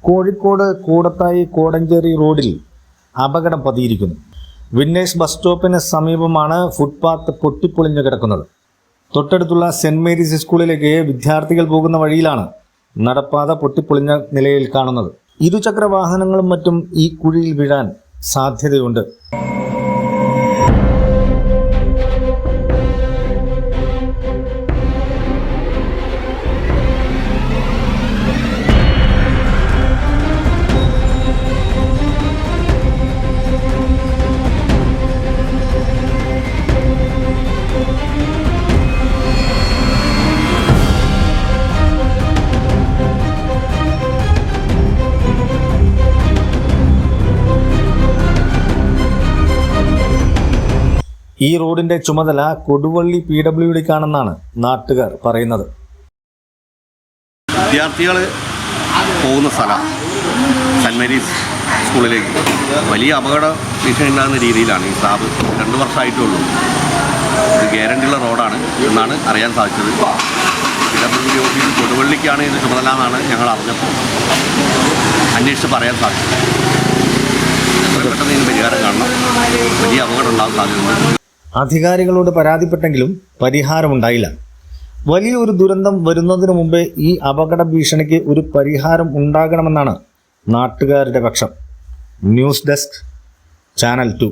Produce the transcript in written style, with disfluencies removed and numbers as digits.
കോഴിക്കോട് കൂടത്തായി കോടഞ്ചേരി റോഡിൽ അപകടം പതിയിരിക്കുന്നു. Winners bus സ്റ്റോപ്പിന് സമീപമാണ് ഫുട്പാത്ത് പൊട്ടിപ്പൊളിഞ്ഞു കിടക്കുന്നത്. തൊട്ടടുത്തുള്ള സെന്റ് മേരീസ് സ്കൂളിലേക്ക് വിദ്യാർത്ഥികൾ പോകുന്ന വഴിയിലാണ് നടപ്പാത പൊട്ടിപ്പൊളിഞ്ഞ നിലയിൽ കാണുന്നത്. ഇരുചക്ര വാഹനങ്ങളും മറ്റും ഈ കുഴിയിൽ വീഴാൻ സാധ്യതയുണ്ട്. ഈ റോഡിന്റെ ചുമതല കൊടുവള്ളി PWDക്കാണെന്നാണ് നാട്ടുകാർ പറയുന്നത്. വിദ്യാർത്ഥികൾ പോകുന്ന സ്ഥലം സെന്റ് മേരീസ് സ്കൂളിലേക്ക് വലിയ അപകട ഭീഷണി ഉണ്ടാകുന്ന രീതിയിലാണ് ഈ സ്ലാബ് 2 വർഷമായിട്ടുള്ളൂ. ഇത് ഗ്യാരണ്ടിയുള്ള റോഡാണ് എന്നാണ് അറിയാൻ സാധിച്ചത്. PWD ഓഫീസ് കൊടുവള്ളിക്കാണ് ഇത് ചുമതല എന്നാണ് ഞങ്ങൾ അറിഞ്ഞപ്പോൾ അന്വേഷിച്ച് പറയാൻ സാധിച്ചത്. എത്രയും പെട്ടെന്ന് ഇതിന് പരിഹാരം കാണണം. വലിയ അപകടം ഉണ്ടാകാൻ സാധ്യതയുണ്ട്. അധികാരികളോട് പരാതിപ്പെട്ടെങ്കിലും പരിഹാരമുണ്ടായില്ല. വലിയൊരു ദുരന്തം വരുന്നതിനു മുമ്പേ ഈ അപകട ഭീഷണിക്ക് ഒരു പരിഹാരം ഉണ്ടാകണമെന്നാണ് നാട്ടുകാരുടെ പക്ഷം. News desk, channel 2.